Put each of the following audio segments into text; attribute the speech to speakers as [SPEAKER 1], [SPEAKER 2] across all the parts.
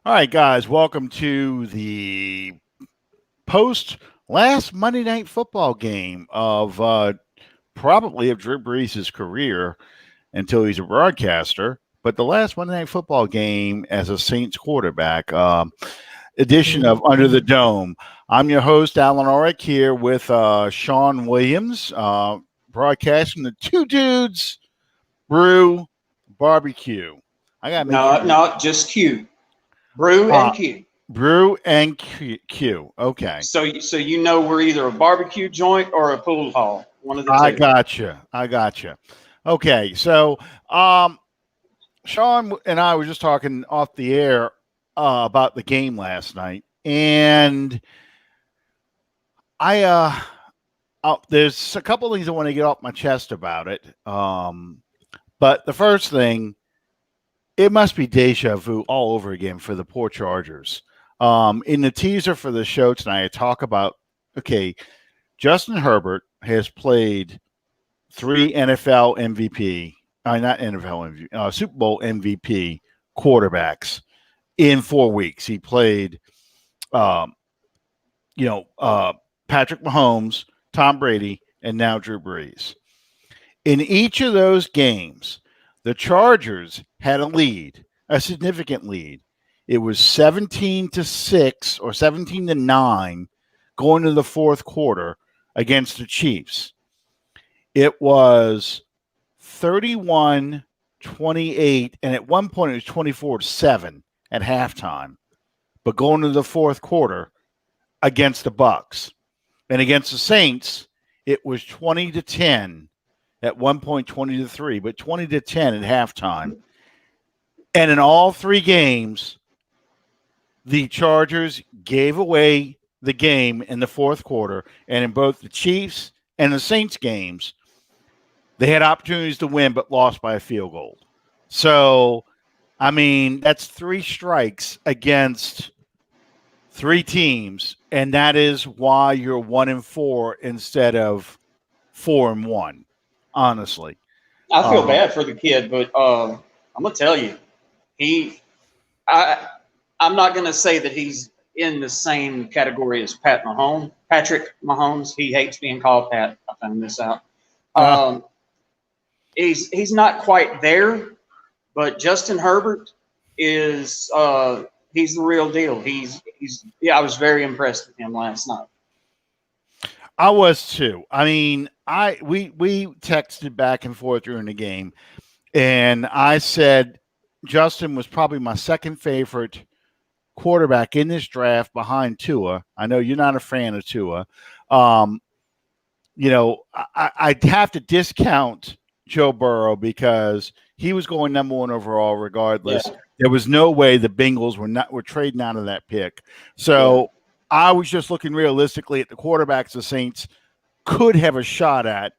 [SPEAKER 1] All right, guys, welcome to the post last Monday Night Football game of probably of Drew Brees' career until he's a broadcaster. But the last Monday Night Football game as a Saints quarterback, edition of Under the Dome. I'm your host, Alan Orick, here with Sean Williams, broadcasting the Two Dudes Brew Barbecue. I got to make
[SPEAKER 2] No,
[SPEAKER 1] sure.
[SPEAKER 2] no, just Q. Brew
[SPEAKER 1] Uh,
[SPEAKER 2] and Q.
[SPEAKER 1] Brew and Q. Okay.
[SPEAKER 2] So you know we're either a barbecue joint or a pool hall. One of the
[SPEAKER 1] I
[SPEAKER 2] two.
[SPEAKER 1] gotcha. I gotcha. Okay. So, um, Sean and I were just talking off the air about the game last night. And I, there's a couple things I want to get off my chest about it. But the first thing, it must be deja vu all over again for the poor Chargers. In the teaser for the show tonight, I talk about, okay, Justin Herbert has played three NFL MVP, not NFL MVP, Super Bowl MVP quarterbacks in 4 weeks. He played, um, Patrick Mahomes, Tom Brady, and now Drew Brees. In each of those games, the Chargers had a lead, a significant lead. It was 17-6 or 17-9 going to the fourth quarter against the Chiefs. It was 31-28, and at one point it was 24-7 at halftime. But going to the fourth quarter against the Bucs. And against the Saints, it was 20-10. At one point, 20-3, but 20-10 at halftime. And in all three games, the Chargers gave away the game in the fourth quarter. And in both the Chiefs and the Saints games, they had opportunities to win, but lost by a field goal. So, I mean, that's three strikes against three teams, and that is why you're 1-4 instead of 4-1. Honestly,
[SPEAKER 2] I feel bad for the kid, but I'm gonna tell you, he, I, I'm not gonna say that he's in the same category as Patrick Mahomes. He hates being called Pat. I found this out. Um, he's not quite there, but Justin Herbert is he's the real deal. He's yeah. I was very impressed with him last night.
[SPEAKER 1] I was too. I mean, we texted back and forth during the game, and I said Justin was probably my second favorite quarterback in this draft behind Tua. I know you're not a fan of Tua. Um, I'd have to discount Joe Burrow because he was going number one overall regardless.
[SPEAKER 2] Yeah.
[SPEAKER 1] There was no way the Bengals were trading out of that pick. So I was just looking realistically at the quarterbacks the Saints could have a shot at,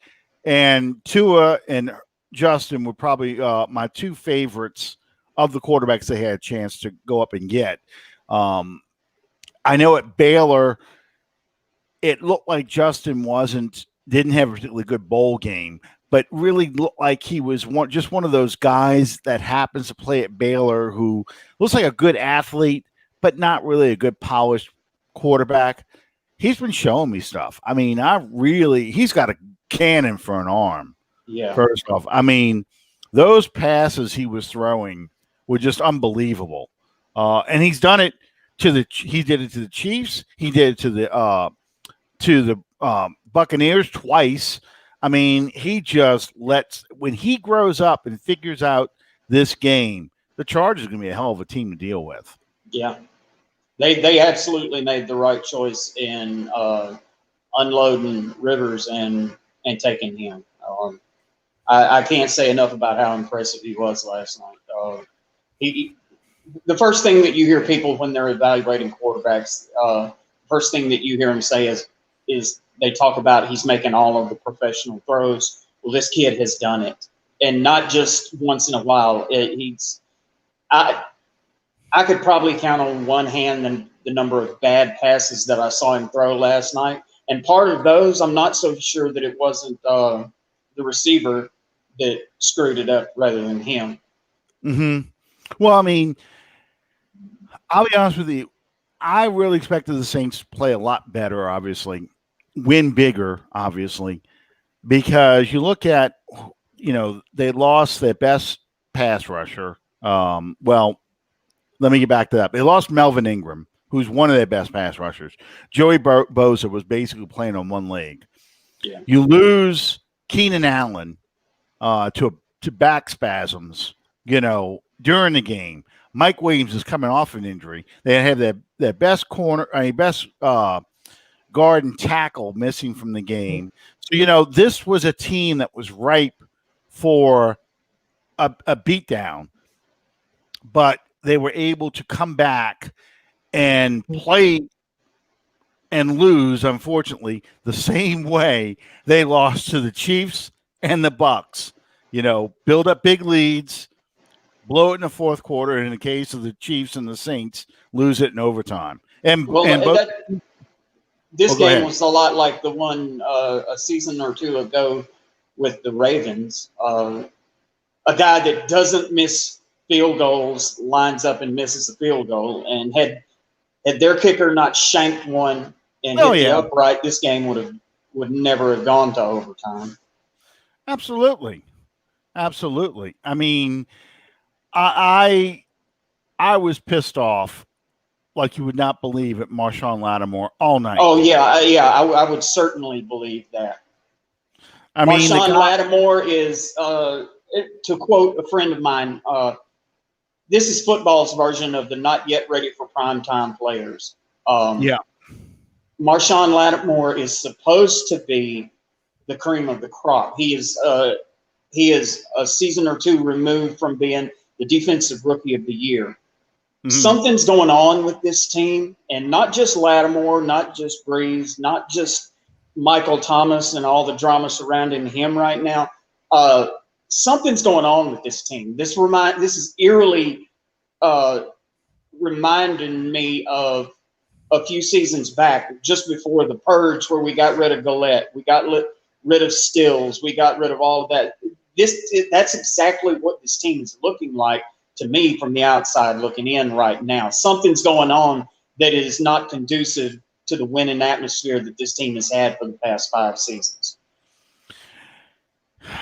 [SPEAKER 1] and Tua and Justin were probably my two favorites of the quarterbacks they had a chance to go up and get. I know at Baylor, it looked like Justin didn't have a particularly good bowl game, but really looked like he was just one of those guys that happens to play at Baylor who looks like a good athlete, but not really a good polished quarterback. He's been showing me stuff. I mean, he's got a cannon for an arm.
[SPEAKER 2] Yeah.
[SPEAKER 1] First off, I mean, those passes he was throwing were just unbelievable. And he's done it he did it to the Chiefs. He did it to the Buccaneers twice. I mean, he just when he grows up and figures out this game, the Chargers are going to be a hell of a team to deal with.
[SPEAKER 2] Yeah. They absolutely made the right choice in unloading Rivers and taking him. I can't say enough about how impressive he was last night. The first thing that you hear people when they're evaluating quarterbacks, first thing that you hear them say is they talk about he's making all of the professional throws. Well, this kid has done it, and not just once in a while. I could probably count on one hand the number of bad passes that I saw him throw last night. And part of those, I'm not so sure that it wasn't the receiver that screwed it up rather than him.
[SPEAKER 1] Mm-hmm. Well, I mean, I'll be honest with you. I really expected the Saints to play a lot better, obviously, win bigger, obviously, because you look at, they lost their best pass rusher. Well, let me get back to that. They lost Melvin Ingram, who's one of their best pass rushers. Joey Bosa was basically playing on one leg.
[SPEAKER 2] Yeah.
[SPEAKER 1] You lose Keenan Allen to back spasms, during the game. Mike Williams is coming off an injury. They have their best best guard and tackle missing from the game. So, this was a team that was ripe for a beatdown, but they were able to come back and play and lose, unfortunately, the same way they lost to the Chiefs and the Bucs. Build up big leads, blow it in the fourth quarter. And in the case of the Chiefs and the Saints, lose it in overtime.
[SPEAKER 2] This game was a lot like the one a season or two ago with the Ravens. A guy that doesn't miss field goals lines up and misses a field goal. And had their kicker not shanked one and hit the upright, this game would never have gone to overtime.
[SPEAKER 1] Absolutely. I mean, I was pissed off like you would not believe at Marshawn Lattimore all night.
[SPEAKER 2] Oh yeah, I would certainly believe that. Marshawn Lattimore is, to quote a friend of mine, this is football's version of the not yet ready for primetime players. Marshawn Lattimore is supposed to be the cream of the crop. He is a season or two removed from being the defensive rookie of the year. Mm-hmm. Something's going on with this team, and not just Lattimore, not just Breeze, not just Michael Thomas and all the drama surrounding him right now. Something's going on with this team. This is eerily reminding me of a few seasons back, just before the purge, where we got rid of Gillette, we got rid of Stills, we got rid of all of that. That's exactly what this team is looking like to me from the outside looking in right now. Something's going on that is not conducive to the winning atmosphere that this team has had for the past 5 seasons.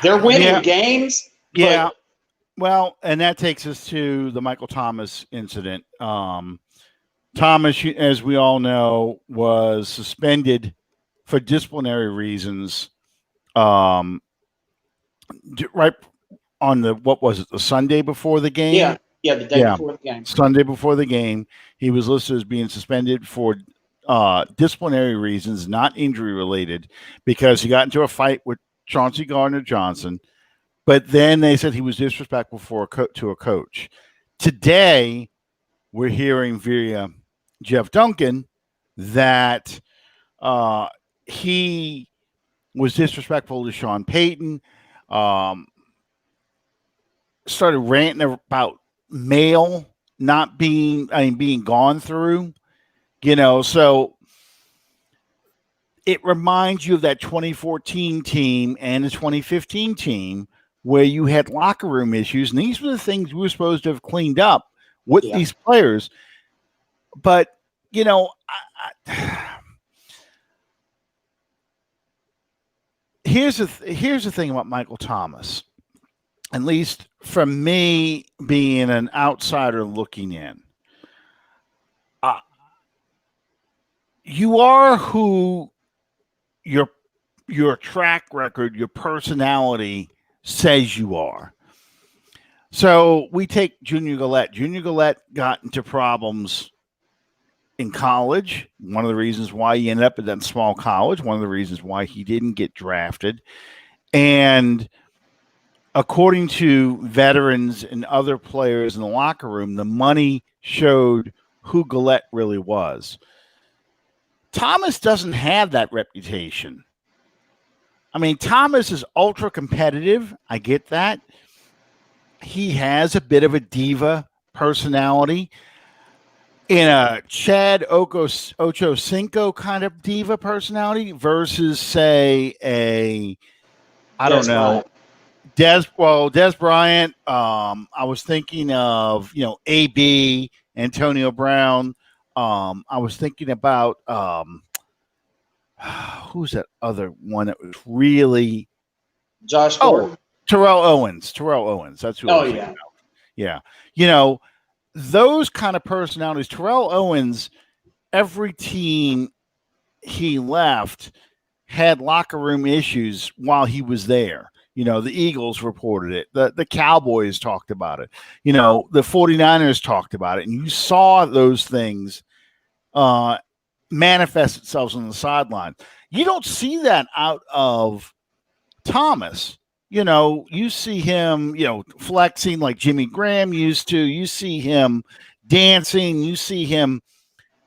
[SPEAKER 2] They're winning games.
[SPEAKER 1] Yeah. Well, and that takes us to the Michael Thomas incident. Thomas, as we all know, was suspended for disciplinary reasons. Right on the Sunday before the game?
[SPEAKER 2] Yeah, the day before the game.
[SPEAKER 1] Sunday before the game, he was listed as being suspended for disciplinary reasons, not injury related, because he got into a fight with Chauncey Gardner-Johnson. But then they said he was disrespectful to a coach. Today, we're hearing via Jeff Duncan that he was disrespectful to Sean Payton, started ranting about mail being gone through, so it reminds you of that 2014 team and the 2015 team where you had locker room issues. And these were the things we were supposed to have cleaned up with these players. But, here's the thing about Michael Thomas, at least from me being an outsider looking in. You are who your track record, your personality says you are. So we take Junior Gillette. Junior Gillette got into problems in college. One of the reasons why he ended up at that small college. One of the reasons why he didn't get drafted. And according to veterans and other players in the locker room, the money showed who Gillette really was. Thomas doesn't have that reputation. I mean, Thomas is ultra competitive. I get that. He has a bit of a diva personality in a Chad Ochocinco kind of diva personality versus, say, Des Bryant. I was thinking of, AB Antonio Brown. I was thinking about who's that other one that was really
[SPEAKER 2] Josh Gordon.
[SPEAKER 1] Terrell Owens. Terrell Owens. That's who I was thinking about. Yeah. You know, those kind of personalities. Terrell Owens, every team he left had locker room issues while he was there. You know, the Eagles reported it. The Cowboys talked about it. You know, the 49ers talked about it. And you saw those things manifest itself on the sideline. You don't see that out of Thomas. You know, you see him, you know, flexing like Jimmy Graham used to. You see him dancing. You see him,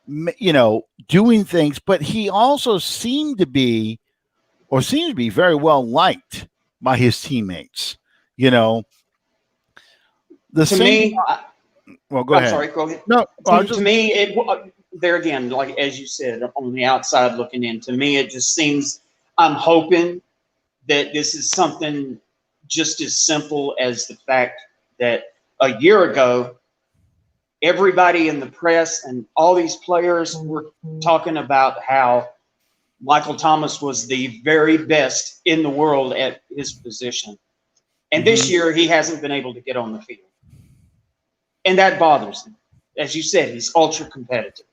[SPEAKER 1] you know, doing things. But he also seems to be very well liked by his teammates. You know, the
[SPEAKER 2] to
[SPEAKER 1] same.
[SPEAKER 2] Me,
[SPEAKER 1] well, go
[SPEAKER 2] I'm
[SPEAKER 1] ahead.
[SPEAKER 2] sorry, go ahead.
[SPEAKER 1] No,
[SPEAKER 2] to me, there again, like as you said, on the outside looking in, to me, it just seems. I'm hoping that this is something just as simple as the fact that a year ago, everybody in the press and all these players were talking about how Michael Thomas was the very best in the world at his position. And this year, he hasn't been able to get on the field. And that bothers him. As you said, he's ultra competitive.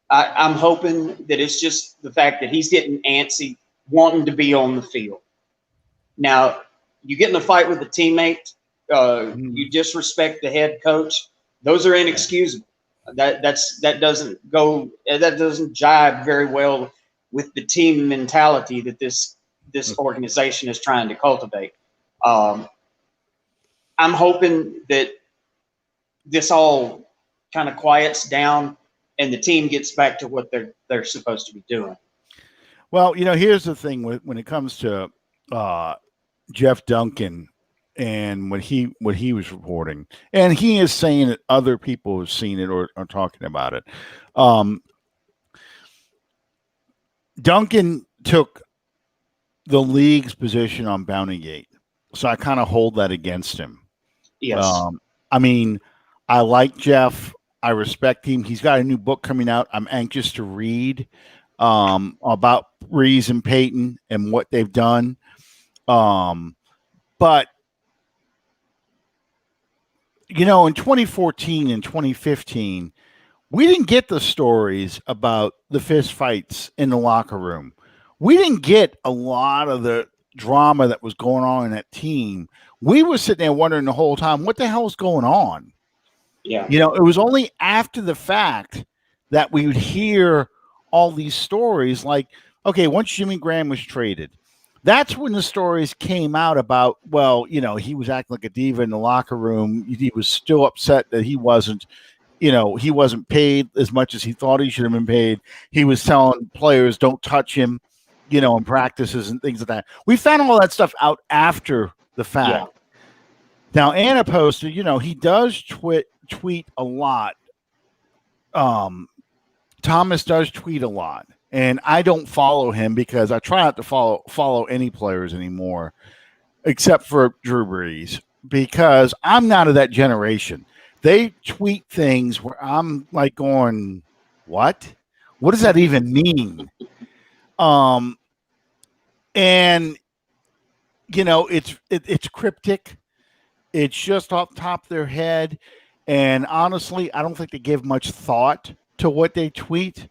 [SPEAKER 2] I'm hoping that it's just the fact that he's getting antsy, wanting to be on the field. Now, you get in a fight with a teammate, you disrespect the head coach. Those are inexcusable. That doesn't jive very well with the team mentality that this organization is trying to cultivate. I'm hoping that this all kind of quiets down and the team gets back to what they're supposed to be doing.
[SPEAKER 1] Well, you know, here's the thing when it comes to Jeff Duncan and what he was reporting, and he is saying that other people have seen it or are talking about it. Duncan took the league's position on Bountygate, so I kind of hold that against him.
[SPEAKER 2] Yes.
[SPEAKER 1] I mean, I like Jeff. I respect him. He's got a new book coming out. I'm anxious to read about Breeze and Peyton and what they've done. But, you know, in 2014 and 2015, we didn't get the stories about the fist fights in the locker room. We didn't get a lot of the drama that was going on in that team. We were sitting there wondering the whole time, what the hell is going on?
[SPEAKER 2] Yeah.
[SPEAKER 1] You know, it was only after the fact that we would hear all these stories like, okay, once Jimmy Graham was traded, that's when the stories came out about, well, you know, he was acting like a diva in the locker room. He was still upset that he wasn't paid as much as he thought he should have been paid. He was telling players, don't touch him, you know, in practices and things like that. We found all that stuff out after the fact.
[SPEAKER 2] Yeah.
[SPEAKER 1] Now, Anna posted, you know, he does tweet a lot. Thomas does tweet a lot. And I don't follow him because I try not to follow any players anymore, except for Drew Brees, because I'm not of that generation. They tweet things where I'm like going, what? What does that even mean? And you know, it's cryptic. It's just off the top of their head. And honestly, I don't think they give much thought to what they tweet.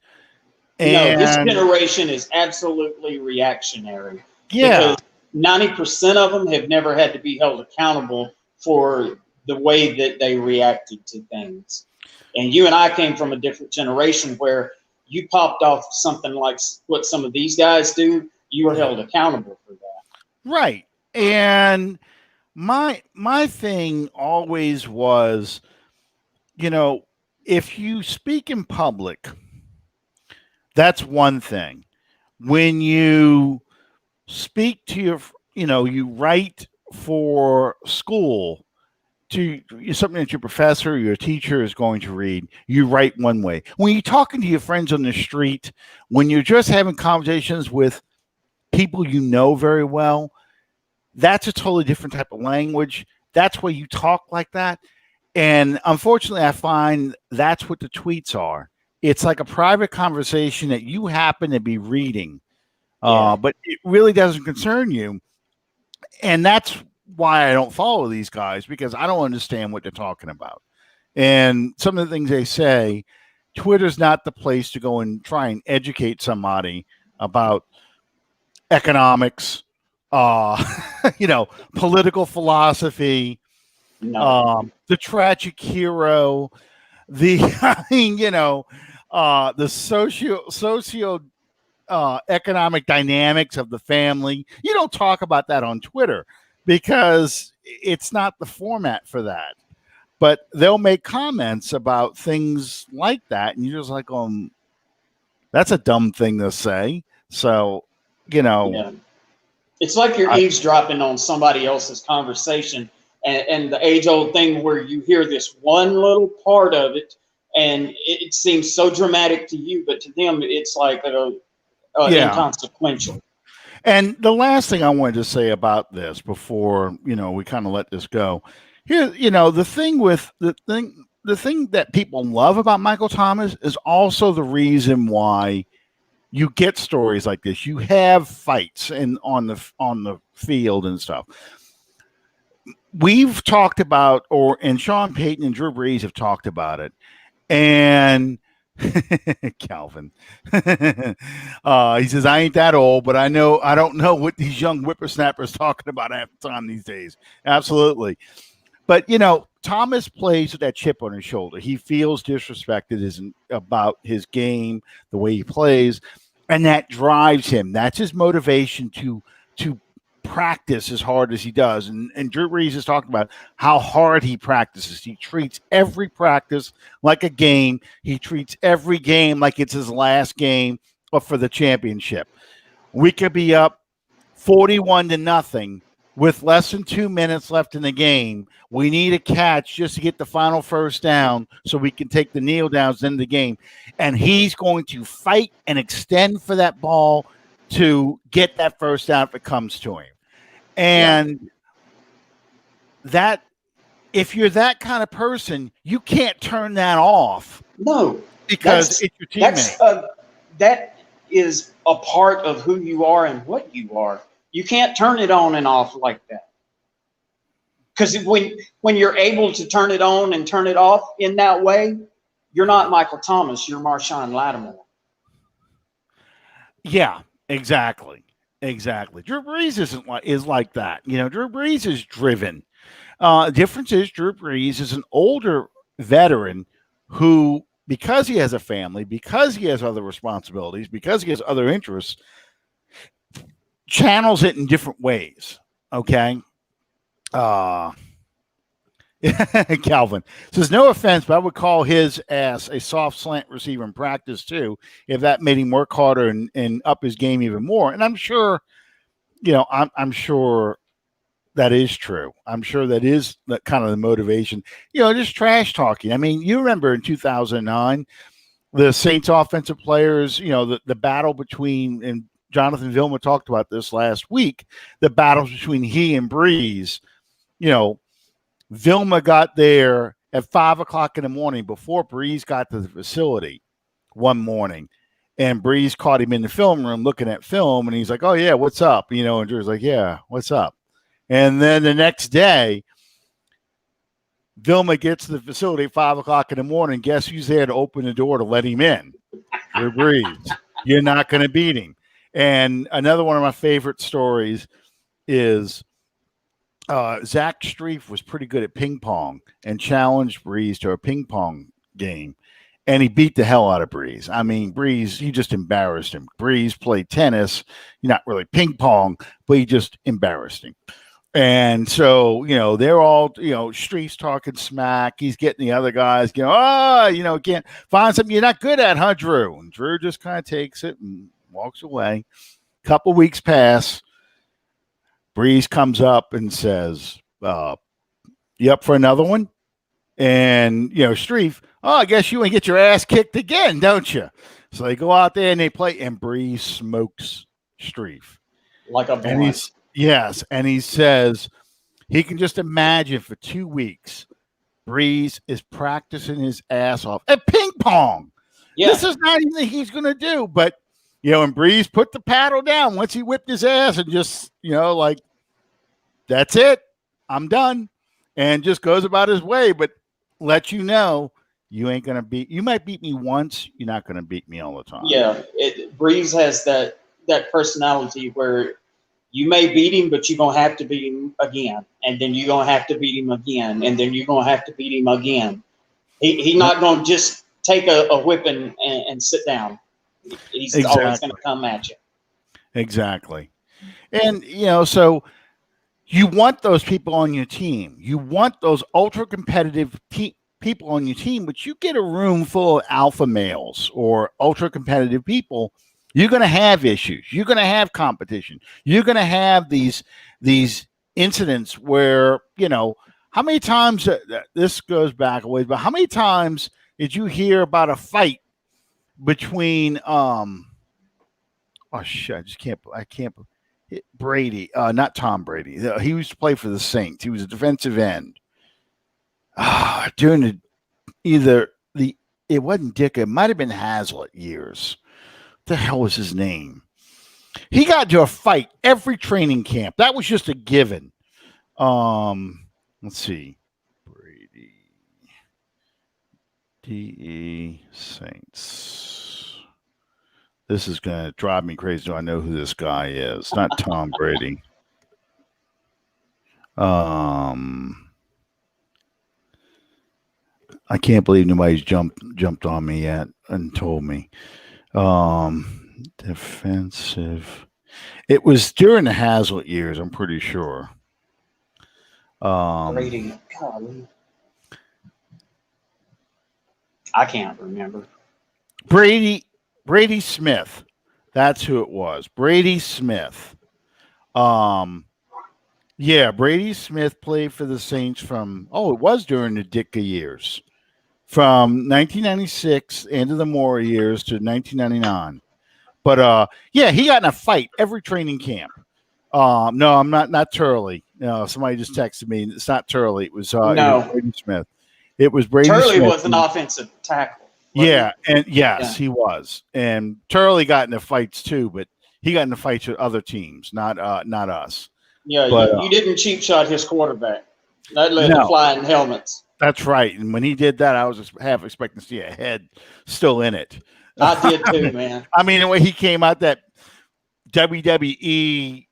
[SPEAKER 1] And
[SPEAKER 2] this generation is absolutely reactionary.
[SPEAKER 1] Yeah.
[SPEAKER 2] Because 90% of them have never had to be held accountable for the way that they reacted to things. And you and I came from a different generation where you popped off something like what some of these guys do, you were held accountable for that.
[SPEAKER 1] Right. And my thing always was, you know, if you speak in public, that's one thing. When you speak to you write for school, to something that your professor or your teacher is going to read, you write one way. When you're talking to your friends on the street, when you're just having conversations with people you know very well, that's a totally different type of language. That's why you talk like that. And unfortunately, I find that's what the tweets are. It's like a private conversation that you happen to be reading,
[SPEAKER 2] Yeah.
[SPEAKER 1] but it really doesn't concern you. And that's why I don't follow these guys, because I don't understand what they're talking about. And some of the things they say, Twitter's not the place to go and try and educate somebody about economics, uh, political philosophy,
[SPEAKER 2] No.
[SPEAKER 1] the tragic hero, the I mean, the socio economic dynamics of the family. You don't talk about that on Twitter because it's not the format for that. But they'll make comments about things like that, and you're just like, that's a dumb thing to say. So,
[SPEAKER 2] Yeah. It's like you're eavesdropping on somebody else's conversation, and the age-old thing where you hear this one little part of it, and it seems so dramatic to you, but to them, it's like inconsequential.
[SPEAKER 1] And the last thing I wanted to say about this before, we kind of let this go. Here, the thing that people love about Michael Thomas is also the reason why you get stories like this. You have fights on the field and stuff. We've talked about, and Sean Payton and Drew Brees have talked about it, and Calvin. He says, I ain't that old, but I don't know what these young whippersnappers talking about half the time these days. Absolutely. But, Thomas plays with that chip on his shoulder. He feels disrespected about his game, the way he plays, and that drives him. That's his motivation to practice as hard as he does. And Drew Brees is talking about how hard he practices. He treats every practice like a game. He treats every game like it's his last game for the championship. We could be up 41-0 with less than 2 minutes left in the game. We need a catch just to get the final first down so we can take the kneel downs into the game. And he's going to fight and extend for that ball to get that first down if it comes to him. And that, if you're that kind of person, you can't turn that off.
[SPEAKER 2] No,
[SPEAKER 1] because it's your teammate.
[SPEAKER 2] That is a part of who you are and what you are. You can't turn it on and off like that. Because when you're able to turn it on and turn it off in that way, you're not Michael Thomas. You're Marshawn Lattimore.
[SPEAKER 1] Yeah, exactly. Drew Brees is like that. Drew Brees is driven. Difference is Drew Brees is an older veteran who, because he has a family, because he has other responsibilities, because he has other interests, channels it in different ways. Okay. Calvin says, no offense, but I would call his ass a soft slant receiver in practice too, if that made him work harder and up his game even more. And I'm sure, I'm sure that is true. I'm sure that is that kind of the motivation, just trash talking. I mean, you remember in 2009, the Saints offensive players, the battle between, and Jonathan Vilma talked about this last week, the battles between he and Brees. Vilma got there at 5:00 in the morning before Brees got to the facility one morning, and Brees caught him in the film room looking at film, and he's like, "Oh yeah, what's up?" And Drew's like, "Yeah, what's up?" And then the next day, Vilma gets to the facility at 5:00 in the morning. Guess who's there to open the door to let him in? Drew Brees. You're not going to beat him. And another one of my favorite stories is Zach Strief was pretty good at ping pong and challenged Brees to a ping pong game. And he beat the hell out of Brees. I mean, Brees, he just embarrassed him. Brees played tennis, not really ping pong, but he just embarrassed him. And so, they're all, Strief's talking smack. He's getting the other guys, can't find something you're not good at, huh, Drew? And Drew just kind of takes it and walks away. Couple weeks pass. Brees comes up and says, you up for another one? And, Strief, I guess you want to get your ass kicked again, don't you? So they go out there and they play, and Brees smokes Strief.
[SPEAKER 2] Like a blunt.
[SPEAKER 1] Yes, and he says he can just imagine for 2 weeks Breeze is practicing his ass off at ping pong.
[SPEAKER 2] Yeah.
[SPEAKER 1] This is not anything he's going to do. But, and Breeze put the paddle down once he whipped his ass and just, like, that's it. I'm done. And just goes about his way, but let you know you ain't going to you might beat me once. You're not going to beat me all the time.
[SPEAKER 2] Yeah. Breeze has that personality where you may beat him, but you're going to have to beat him again. And then you're going to have to beat him again. And then you're going to have to beat him again. He's not going to just take a whipping and sit down. He's always going to come at you.
[SPEAKER 1] Exactly. And, so you want those people on your team. You want those ultra competitive people on your team, but you get a room full of alpha males or ultra competitive people, you're going to have issues. You're going to have competition. You're going to have these incidents where, how many times this goes back a ways, but how many times did you hear about a fight between I can't Brady, not Tom Brady. He used to play for the Saints. He was a defensive end. During it wasn't Dick, it might have been Hazlitt years. What the hell was his name? He got into a fight every training camp. That was just a given. Let's see. Brady. DE Saints. This is going to drive me crazy. Do I know who this guy is? Not Tom Brady. I can't believe nobody's jumped on me yet and told me. Defensive. It was during the Hazlitt years, I'm pretty sure.
[SPEAKER 2] Brady. Golly. I can't remember.
[SPEAKER 1] Brady Smith. That's who it was. Brady Smith. Brady Smith played for the Saints it was during the Ditka years. From 1996, end of the Moore years, to 1999. But, he got in a fight every training camp. No, I'm not Turley. No, somebody just texted me. It's not Turley. It was,
[SPEAKER 2] no.
[SPEAKER 1] It was Brady Smith. It was Brady
[SPEAKER 2] Turley
[SPEAKER 1] Smith.
[SPEAKER 2] was an offensive tackle.
[SPEAKER 1] Yeah, and yes, he was. And Turley got into fights too, but he got into fights with other teams, not us.
[SPEAKER 2] Yeah,
[SPEAKER 1] but,
[SPEAKER 2] you didn't cheap shot his quarterback. That led to flying helmets.
[SPEAKER 1] That's right. And when he did that, I was just half expecting to see a head still in it.
[SPEAKER 2] I did too, man.
[SPEAKER 1] I mean, the way he came out that WWE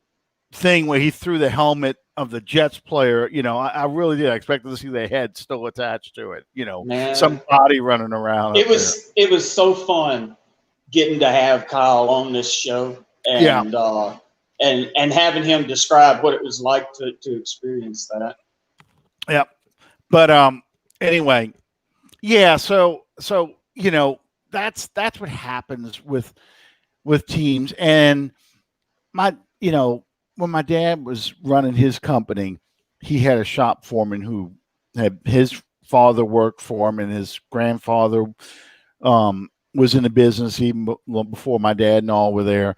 [SPEAKER 1] thing where he threw the helmet of the Jets player, I really did. I expected to see the head still attached to it.
[SPEAKER 2] Man,
[SPEAKER 1] some body running around.
[SPEAKER 2] It was so fun getting to have Kyle on this show and and having him describe what it was like to experience that.
[SPEAKER 1] Yeah. But anyway, yeah, so that's what happens with teams. And when my dad was running his company, he had a shop foreman who had his father worked for him, and his grandfather was in the business even before my dad and all were there.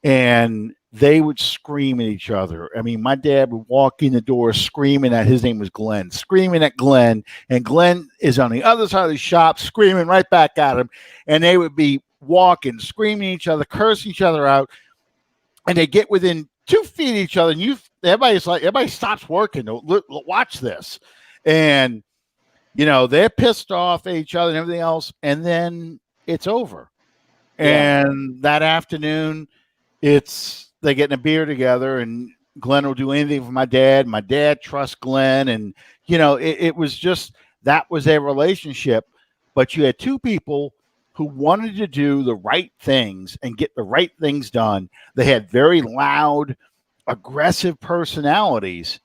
[SPEAKER 1] And they would scream at each other. I mean, my dad would walk in the door screaming at, his name was Glenn, screaming at Glenn, and Glenn is on the other side of the shop screaming right back at him. And they would be walking, screaming at each other, cursing each other out. And they get within 2 feet of each other, and everybody stops working. Look, watch this. And, they're pissed off at each other and everything else. And then it's over. Yeah. And that afternoon, they getting a beer together, and Glenn will do anything for my dad. My dad trusts Glenn. And, it was just, that was their relationship. But you had two people who wanted to do the right things and get the right things done. They had very loud, aggressive personalities,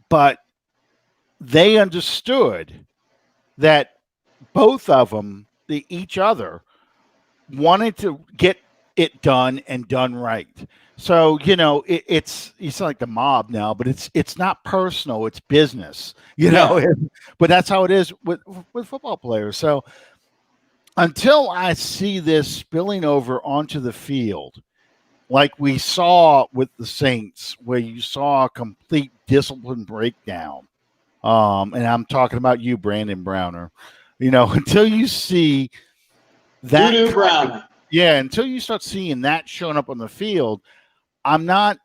[SPEAKER 1] but they understood that both of them, each other, wanted to get it done and done right. So, it's like the mob now, but it's not personal, it's business, but that's how it is with football players. So until I see this spilling over onto the field, like we saw with the Saints, where you saw a complete discipline breakdown, And I'm talking about you, Brandon Browner. Until you see that,
[SPEAKER 2] Doo-doo Browner.
[SPEAKER 1] until you start seeing that showing up on the field, I'm not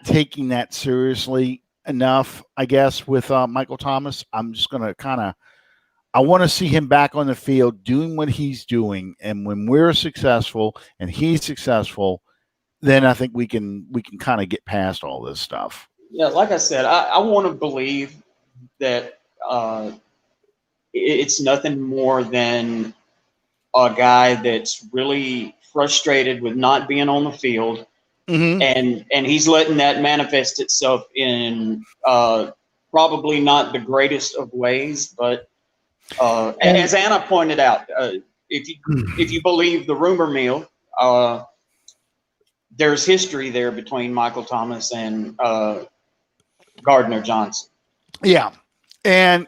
[SPEAKER 1] taking that seriously enough, I guess, with Michael Thomas. I'm just going to I want to see him back on the field doing what he's doing. And when we're successful and he's successful, then I think we can kind of get past all this stuff.
[SPEAKER 2] Yeah, like I said, I want to believe that it's nothing more than a guy that's really frustrated with not being on the field.
[SPEAKER 1] Mm-hmm.
[SPEAKER 2] And he's letting that manifest itself in probably not the greatest of ways, but as Anna pointed out, if you believe the rumor mill, there's history there between Michael Thomas and Gardner Johnson.
[SPEAKER 1] Yeah, and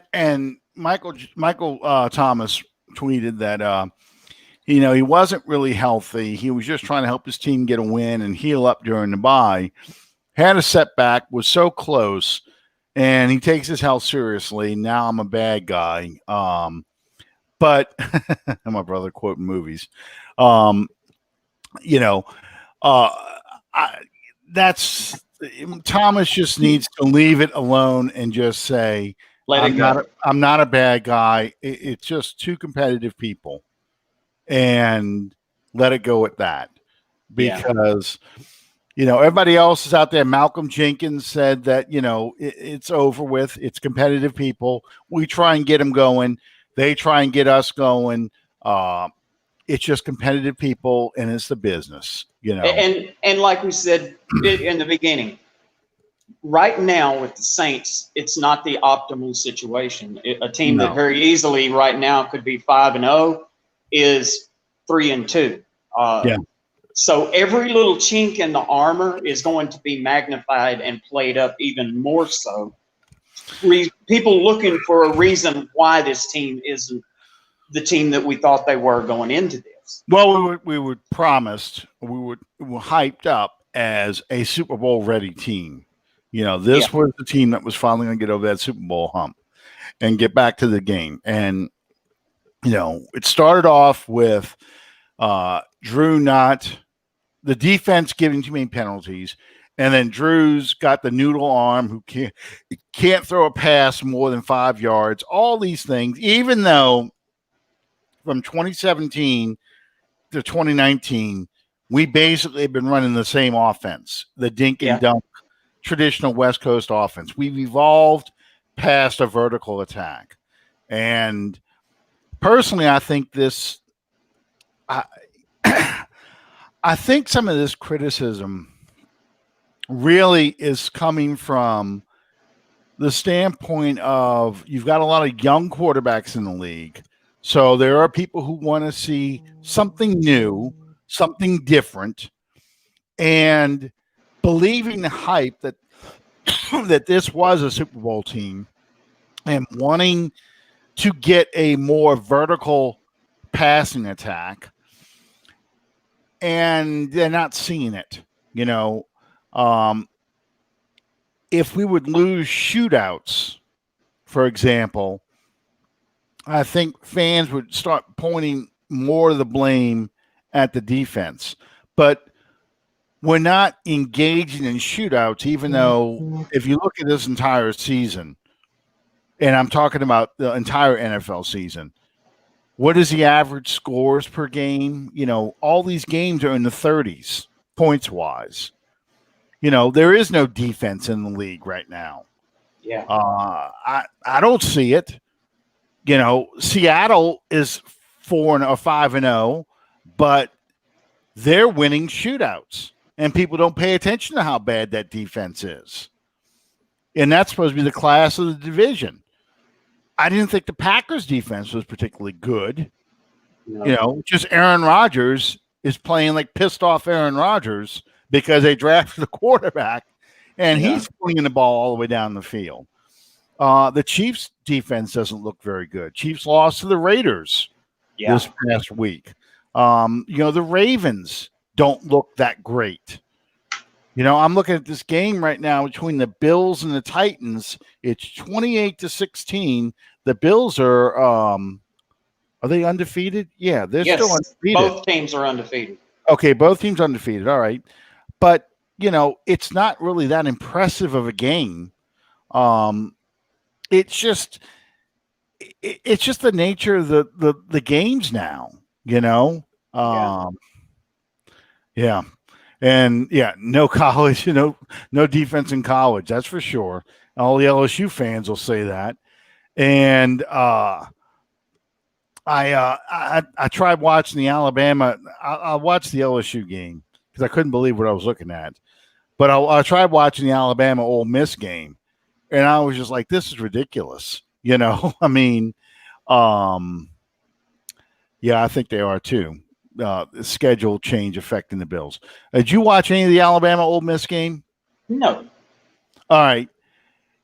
[SPEAKER 1] Michael Thomas tweeted that he wasn't really healthy. He was just trying to help his team get a win and heal up during the bye. Had a setback, was so close, and he takes his health seriously. Now I'm a bad guy. But my brother quoting movies. That's Thomas just needs to leave it alone and just say, I'm not a bad guy. It's just two competitive people, and let it go at that. Because everybody else is out there. Malcolm Jenkins said that it's over with. It's competitive people. We try and get them going. They try and get us going. It's just competitive people, and it's the business.
[SPEAKER 2] And like we said in the beginning, right now with the Saints, it's not the optimal situation. A team that very easily right now could be 5-0 is 3-2. So every little chink in the armor is going to be magnified and played up even more so. People looking for a reason why this team isn't the team that we thought they were going into this.
[SPEAKER 1] Well, we were promised, we were hyped up as a Super Bowl ready team. This was the team that was finally going to get over that Super Bowl hump and get back to the game. And it started off with Drew the defense giving too many penalties, and then Drew's got the noodle arm who can't throw a pass more than 5 yards. All these things, even though from 2017 to 2019, we basically have been running the same offense, the dink and dunk traditional West Coast offense. We've evolved past a vertical attack. And personally, I think I think some of this criticism really is coming from the standpoint of you've got a lot of young quarterbacks in the league. So there are people who want to see something new, something different, and believing the hype that that this was a Super Bowl team and wanting to get a more vertical passing attack. And they're not seeing it, if we would lose shootouts, for example, I think fans would start pointing more of the blame at the defense. But we're not engaging in shootouts, even though if you look at this entire season, and I'm talking about the entire NFL season, what is the average scores per game? All these games are in the 30s points-wise. There is no defense in the league right now.
[SPEAKER 2] Yeah.
[SPEAKER 1] I don't see it. Seattle is 5-0, but they're winning shootouts, and people don't pay attention to how bad that defense is. And that's supposed to be the class of the division. I didn't think the Packers defense was particularly good. No. Just Aaron Rodgers is playing like pissed off Aaron Rodgers because they drafted a quarterback and he's flinging the ball all the way down the field. The Chiefs defense doesn't look very good. Chiefs lost to the Raiders this past week. The Ravens don't look that great. I'm looking at this game right now between the Bills and the Titans. It's 28-16. The Bills are they undefeated? Yeah, they're still
[SPEAKER 2] Yes,
[SPEAKER 1] undefeated.
[SPEAKER 2] both teams are undefeated.
[SPEAKER 1] Okay, both teams undefeated. All right. But, it's not really that impressive of a game. It's just the nature of the games now, Yeah. And no college, no defense in college. That's for sure. All the LSU fans will say that. And I tried watching the Alabama. I watched the LSU game because I couldn't believe what I was looking at. But I tried watching the Alabama Ole Miss game, and I was just like, "This is ridiculous." I mean, yeah, I think they are too. Schedule change affecting the Bills. Did you watch any of the Alabama Ole Miss game?
[SPEAKER 2] No.
[SPEAKER 1] All right.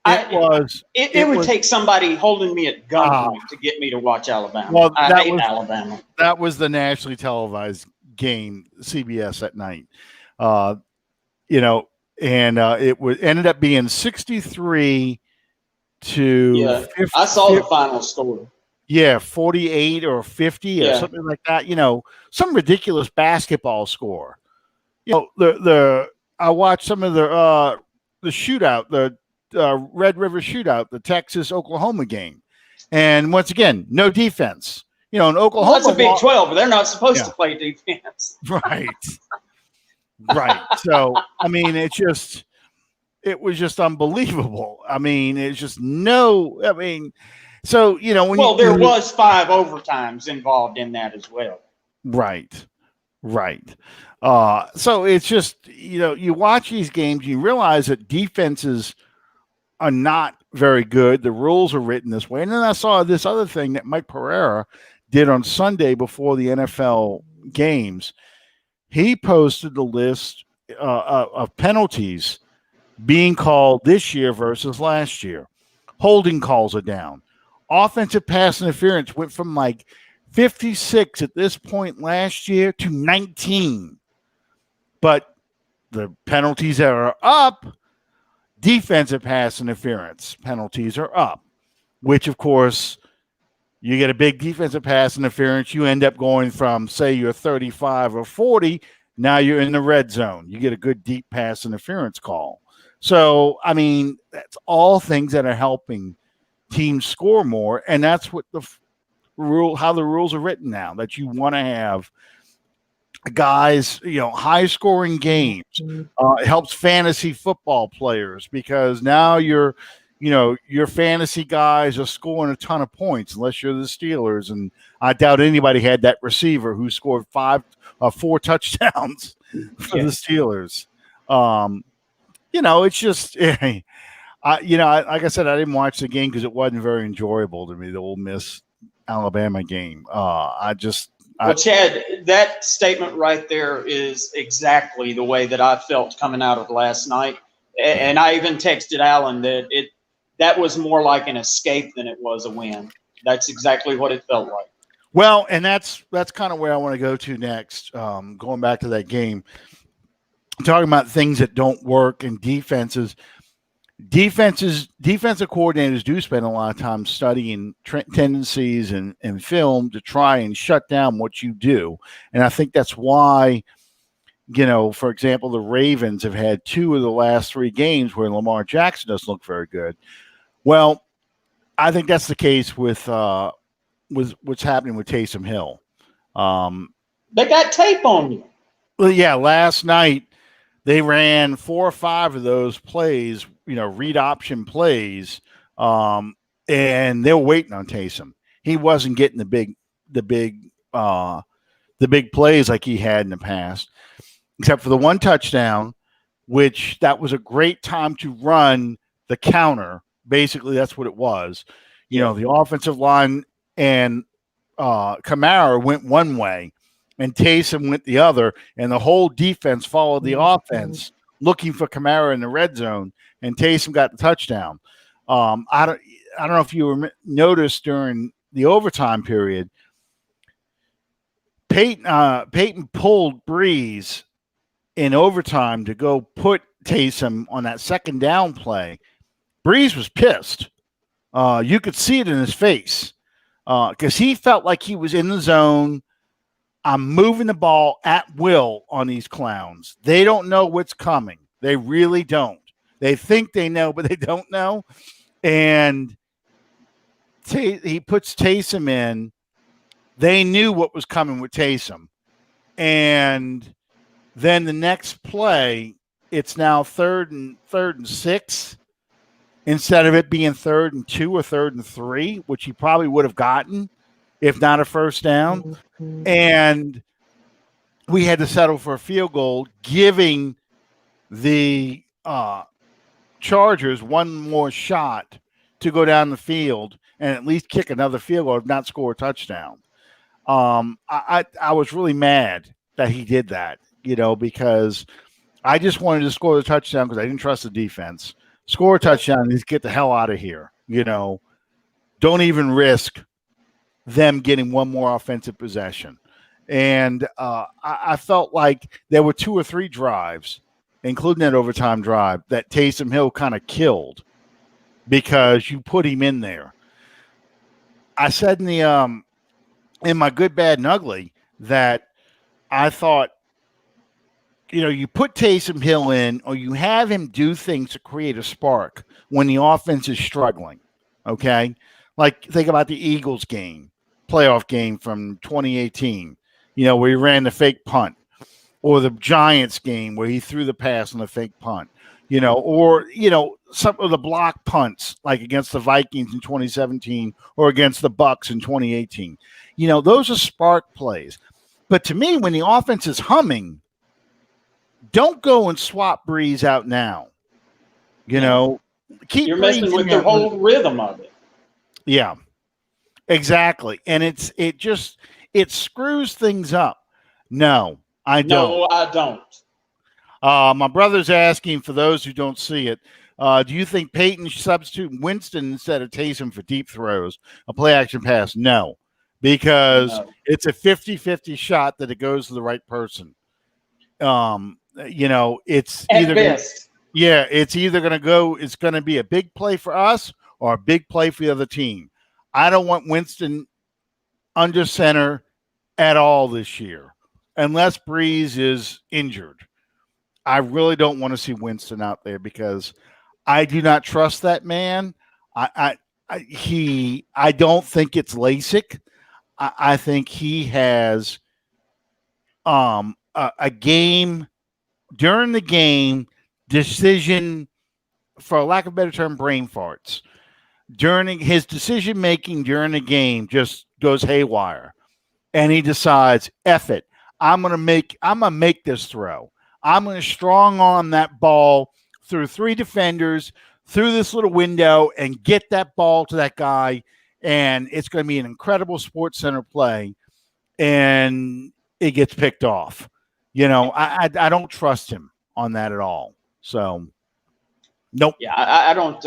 [SPEAKER 2] It would take somebody holding me at gunpoint to get me to watch Alabama. Well, I hate Alabama.
[SPEAKER 1] That was the nationally televised game, CBS at night. And it ended up being 63 to 50.
[SPEAKER 2] I saw the final score.
[SPEAKER 1] Yeah, 48 or 50 or something like that. Some ridiculous basketball score. I watched some of the shootout, the Red River shootout, the Texas-Oklahoma game. And once again, no defense. In Oklahoma.
[SPEAKER 2] Well, that's a Big 12, but they're not supposed to play defense.
[SPEAKER 1] Right. Right. So, I mean, it was just unbelievable. I mean, it's just so,
[SPEAKER 2] there was 5 overtimes involved in that as well.
[SPEAKER 1] Right. Right. So it's just, you watch these games, you realize that defenses are not very good. The rules are written this way. And then I saw this other thing that Mike Pereira did on Sunday before the NFL games. He posted the list of penalties being called this year versus last year. Holding calls are down. Offensive pass interference went from like 56 at this point last year to 19. But the penalties that are up, defensive pass interference penalties are up, which, of course, you get a big defensive pass interference, you end up going from, say, you're 35 or 40, now you're in the red zone. You get a good deep pass interference call. So, I mean, that's all things that are helping teams score more, and that's what how the rules are written now, that you want to have guys, high-scoring games. It helps fantasy football players because now your fantasy guys are scoring a ton of points unless you're the Steelers, and I doubt anybody had that receiver who scored 4 touchdowns for the Steelers. It's just, like I said, I didn't watch the game because it wasn't very enjoyable to me, the Ole Miss Alabama game.
[SPEAKER 2] Chad, that statement right there is exactly the way that I felt coming out of last night. And I even texted Alan that was more like an escape than it was a win. That's exactly what it felt like.
[SPEAKER 1] Well, and that's kind of where I want to go to next. Going back to that game, talking about things that don't work and defensive coordinators do spend a lot of time studying tendencies and film to try and shut down what you do. And I think that's why, for example, the Ravens have had 2 of the last 3 games where Lamar Jackson doesn't look very good. Well, I think that's the case with what's happening with Taysom Hill.
[SPEAKER 2] They got tape on you.
[SPEAKER 1] Well, yeah, last night they ran 4 or 5 of those plays, read option plays, and they were waiting on Taysom. He wasn't getting the big plays like he had in the past, except for the 1 touchdown, which that was a great time to run the counter. Basically, that's what it was. The offensive line and Kamara went one way, and Taysom went the other, and the whole defense followed the offense looking for Kamara in the red zone, and Taysom got the touchdown. I don't know if you noticed during the overtime period, Peyton pulled Breeze in overtime to go put Taysom on that second down play, Breeze was pissed. You could see it in his face because he felt like he was in the zone. I'm moving the ball at will on these clowns. They don't know what's coming. They really don't. They think they know, but they don't know. And he puts Taysom in. They knew what was coming with Taysom. And then the next play, it's now third and 6 instead of it being 3rd and 2 or 3rd and 3, which he probably would have gotten if not a first down. And we had to settle for a field goal, giving the Chargers one more shot to go down the field and at least kick another field goal, if not score a touchdown. I was really mad that he did that, because I just wanted to score the touchdown because I didn't trust the defense. Score a touchdown and just get the hell out of here. Don't even risk them getting one more offensive possession. And I felt like there were 2 or 3 drives, including that overtime drive, that Taysom Hill kind of killed because you put him in there. I said in my good, bad, and ugly that I thought, you put Taysom Hill in or you have him do things to create a spark when the offense is struggling, okay? Like, think about the Eagles game, playoff game from 2018, where he ran the fake punt, or the Giants game where he threw the pass on the fake punt, or some of the block punts like against the Vikings in 2017 or against the Bucs in 2018. Those are spark plays. But to me, when the offense is humming, don't go and swap Breeze out now. Keep
[SPEAKER 2] You're messing with the whole rhythm of it.
[SPEAKER 1] Yeah, exactly. And it screws things up. No, I don't.
[SPEAKER 2] No, I don't.
[SPEAKER 1] My brother's asking, for those who don't see it, do you think Peyton should substitute Winston instead of Taysom for deep throws, a play action pass? No, because it's a 50-50 shot that it goes to the right person. It's
[SPEAKER 2] at
[SPEAKER 1] either
[SPEAKER 2] best.
[SPEAKER 1] it's either it's going to be a big play for us or a big play for the other team. I don't want Winston under center at all this year, unless Breeze is injured. I really don't want to see Winston out there because I do not trust that man. I don't think it's LASIK. I think he has a game during the game decision, for lack of a better term, brain farts. During his decision making during the game just goes haywire, and he decides, "F it, I'm gonna make this throw. I'm gonna strong arm that ball through 3 defenders through this little window and get that ball to that guy, and it's going to be an incredible Sports Center play." And it gets picked off. I don't trust him on that at all. So, nope.
[SPEAKER 2] Yeah, I don't.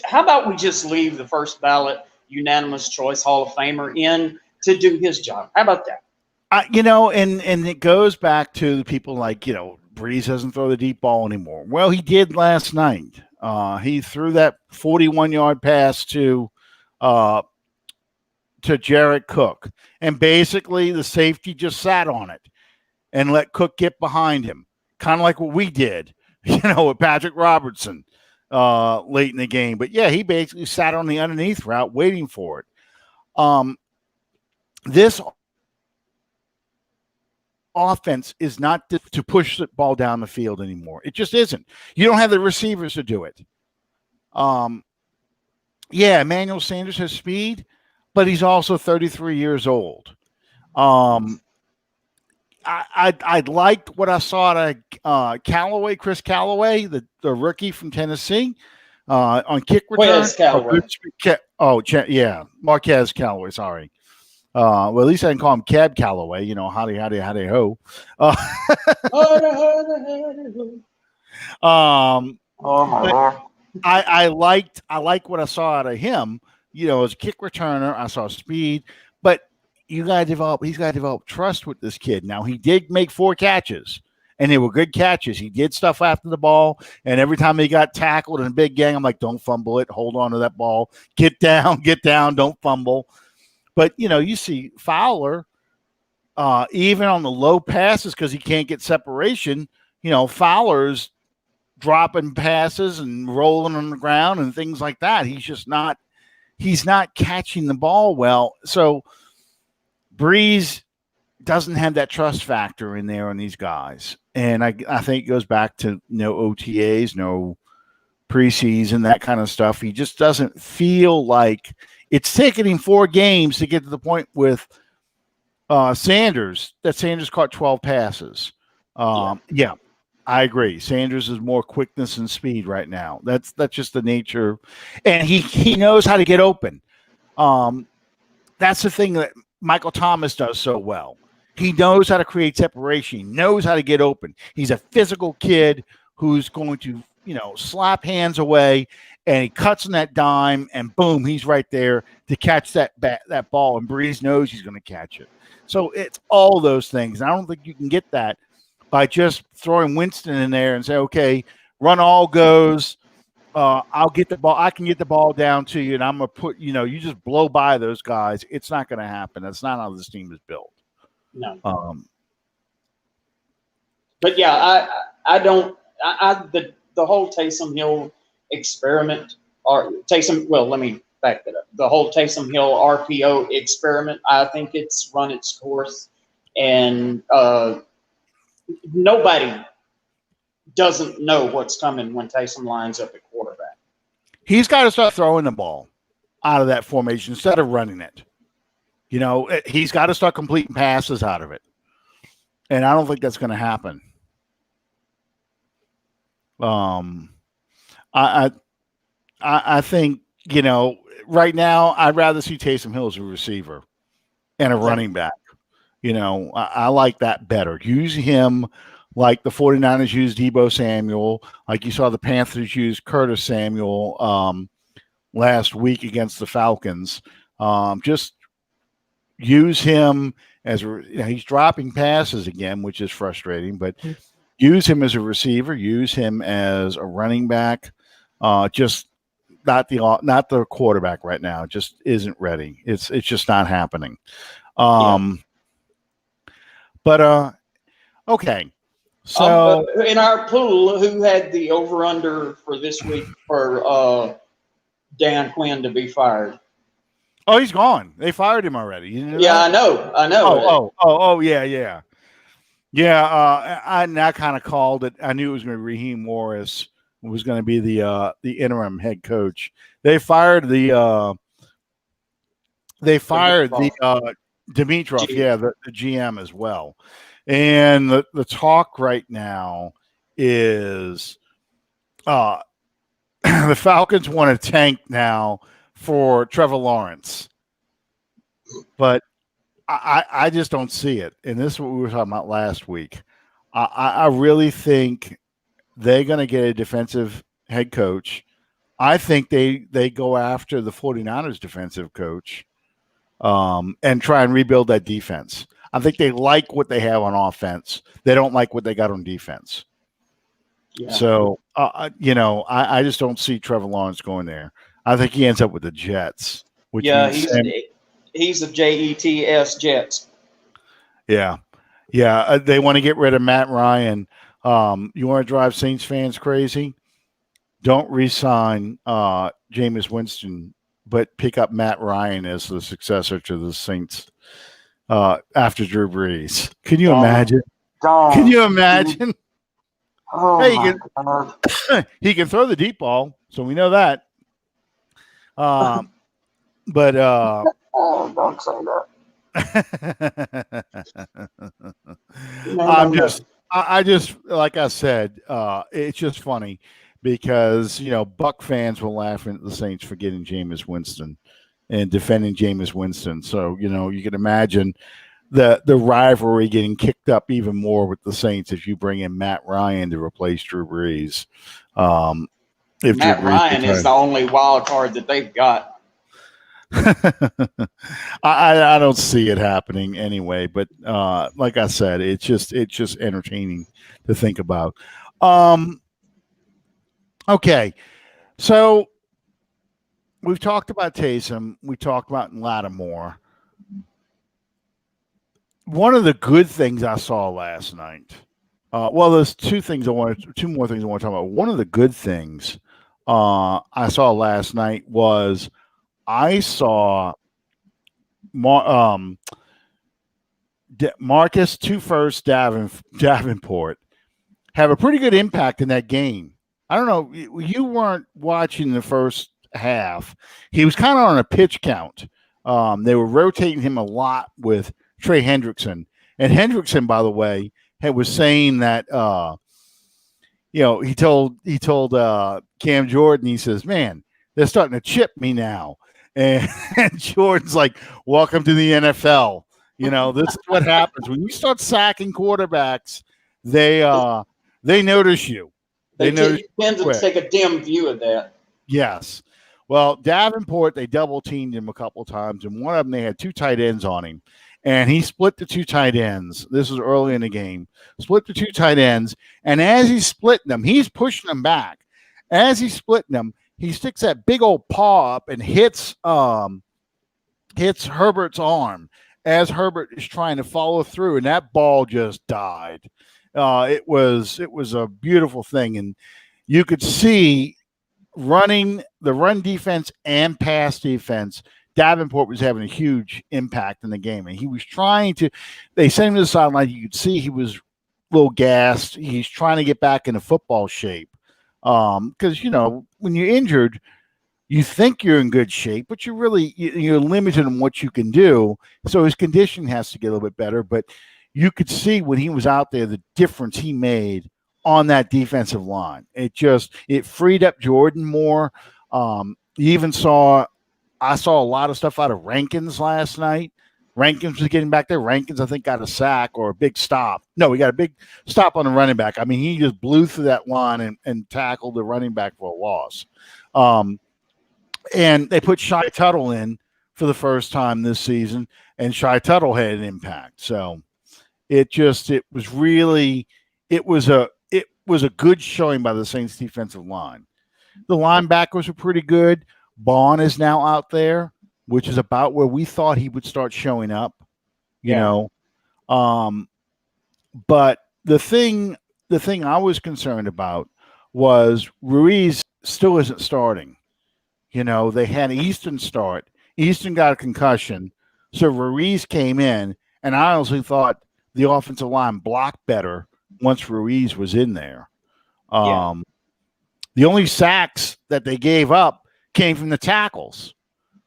[SPEAKER 2] How about we just leave the first ballot unanimous choice Hall of Famer in to do his job? How about that?
[SPEAKER 1] And it goes back to the people like, Breeze doesn't throw the deep ball anymore. Well, he did last night. He threw that 41-yard pass to Jared Cook. And basically the safety just sat on it and let Cook get behind him. Kind of like what we did, with Patrick Robertson late in the game. But yeah, he basically sat on the underneath route waiting for it. This offense is not to push the ball down the field anymore. It just isn't. You don't have the receivers to do it. Emmanuel Sanders has speed, but he's also 33 years old. I liked what I saw at Chris Callaway, the rookie from Tennessee, on kick return. Marquez Callaway, sorry. Well, at least I didn't call him Cab Calloway, howdy, ho. I like what I saw out of him, as a kick returner. I saw speed, but he's got to develop trust with this kid. Now, he did make 4 catches, and they were good catches. He did stuff after the ball, and every time he got tackled in a big gang, I'm like, don't fumble it. Hold on to that ball. Get down, don't fumble. But, you see Fowler, even on the low passes because he can't get separation, Fowler's dropping passes and rolling on the ground and things like that. He's not catching the ball well. So Breeze doesn't have that trust factor in there on these guys. And I think it goes back to no OTAs, no preseason, that kind of stuff. He just doesn't feel like it's taken him 4 games to get to the point with Sanders, that Sanders caught 12 passes. Yeah, I agree. Sanders is more quickness and speed right now. That's just the nature. And he knows how to get open. That's the thing that Michael Thomas does so well. He knows how to create separation. He knows how to get open. He's a physical kid who's going to, slap hands away, and he cuts on that dime, and boom, he's right there to catch that ball. And Breeze knows he's going to catch it. So it's all those things. And I don't think you can get that by just throwing Winston in there and say, okay, run all goes. I'll get the ball. I can get the ball down to you, and I'm going to put, you just blow by those guys. It's not going to happen. That's not how this team is built.
[SPEAKER 2] No. But yeah, the whole Taysom Hill experiment, or let me back that up. The whole Taysom Hill RPO experiment, I think it's run its course, and nobody doesn't know what's coming when Taysom lines up at quarterback.
[SPEAKER 1] He's got to start throwing the ball out of that formation instead of running it. He's got to start completing passes out of it. And I don't think that's going to happen. I think, right now I'd rather see Taysom Hill as a receiver and a running back. I like that better. Use him like the 49ers used Deebo Samuel, like you saw the Panthers use Curtis Samuel last week against the Falcons. Just use him as he's dropping passes again, which is frustrating, but use him as a receiver, use him as a running back. Just not the quarterback right now. It just isn't ready. It's just not happening. But okay. So
[SPEAKER 2] in our pool, who had the over under for this week for Dan Quinn to be fired?
[SPEAKER 1] Oh, he's gone. They fired him already. You know
[SPEAKER 2] that? I know.
[SPEAKER 1] Oh, yeah. Yeah, I kind of called it. I knew it was going to be Raheem Morris who was going to be the interim head coach. They fired the Dimitrov, the GM as well. And the talk right now is the Falcons want to tank now for Trevor Lawrence. But I just don't see it. And this is what we were talking about last week. I really think they're going to get a defensive head coach. I think they go after the 49ers defensive coach and try and rebuild that defense. I think they like what they have on offense. They don't like what they got on defense. Yeah. So, I just don't see Trevor Lawrence going there. I think he ends up with the Jets. Which
[SPEAKER 2] he's the Jets, Jets.
[SPEAKER 1] Yeah. They want to get rid of Matt Ryan. You want to drive Saints fans crazy? Don't re-sign Jameis Winston, but pick up Matt Ryan as the successor to the Saints after Drew Brees. Can you imagine? Can you imagine?
[SPEAKER 3] Oh,
[SPEAKER 1] hey, he can throw the deep ball, so we know that. But
[SPEAKER 3] don't say
[SPEAKER 1] that. I just like I said, it's just funny because Buck fans were laughing at the Saints for getting Jameis Winston and defending Jameis Winston. So you can imagine the rivalry getting kicked up even more with the Saints if you bring in Matt Ryan to replace Drew Brees.
[SPEAKER 2] Matt Ryan is the only wild card that they've got.
[SPEAKER 1] I don't see it happening anyway, but like I said, it's just entertaining to think about. Um, okay, so we've talked about Taysom, we talked about Lattimore. One of the good things I saw last night. Well, there's two more things I want to talk about. One of the good things I saw last night was I saw Mar- Marcus Two First Davenport have a pretty good impact in that game. I don't know. You weren't watching the first half. He was kind of on a pitch count. They were rotating him a lot with Trey Hendrickson. And Hendrickson, by the way, was saying that he told Cam Jordan, he says, "Man, they're starting to chip me now." And Jordan's like, "Welcome to the NFL." This is what happens when you start sacking quarterbacks. They notice you.
[SPEAKER 2] They
[SPEAKER 1] notice
[SPEAKER 2] tend to
[SPEAKER 1] quick.
[SPEAKER 2] take a dim view of that.
[SPEAKER 1] Yes. Well, Davenport, they double teamed him a couple of times, and one of them they had two tight ends on him, and he split the two tight ends. This was early in the game. Split the two tight ends, and as he's splitting them, he's pushing them back. As he's splitting them, he sticks that big old paw up and hits Herbert's arm as Herbert is trying to follow through, and that ball just died. It was a beautiful thing, and you could see running the run defense and pass defense. Davenport was having a huge impact in the game, and he was trying to. They sent him to the sideline. You could see he was a little gassed. He's trying to get back into football shape because when you're injured, you think you're in good shape, but you're limited in what you can do. So his condition has to get a little bit better. But you could see when he was out there the difference he made on that defensive line. It freed up Jordan more. You saw a lot of stuff out of Rankins last night. Rankins was getting back there. Rankins, I think, got a sack or a big stop. No, he got a big stop on the running back. I mean, he just blew through that line and tackled the running back for a loss. And they put Shy Tuttle in for the first time this season, and Shy Tuttle had an impact. So it was a good showing by the Saints defensive line. The linebackers were pretty good. Bond is now out there, which is about where we thought he would start showing up, but the thing I was concerned about was Ruiz still isn't starting. They had Easton start. Easton got a concussion. So Ruiz came in, and I honestly thought the offensive line blocked better once Ruiz was in there. The only sacks that they gave up came from the tackles.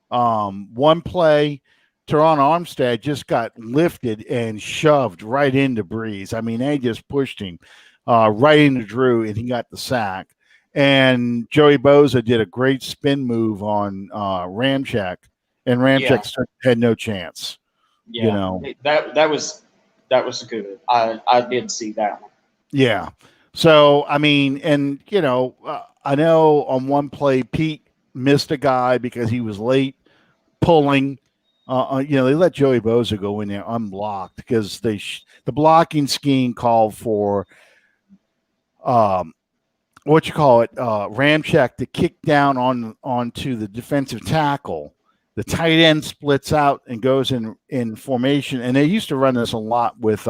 [SPEAKER 1] One play, Teron Armstead just got lifted and shoved right into Breeze. I mean, they just pushed him right into Drew, and he got the sack. And Joey Bosa did a great spin move on Ramczyk, and Ramczyk had no chance.
[SPEAKER 2] Yeah, that was good. I did see that one.
[SPEAKER 1] Yeah. So I mean, and I know on one play Pete missed a guy because he was late pulling. They let Joey Bosa go in there unblocked because the blocking scheme called for Ramczyk to kick down onto the defensive tackle. The tight end splits out and goes in formation, and they used to run this a lot with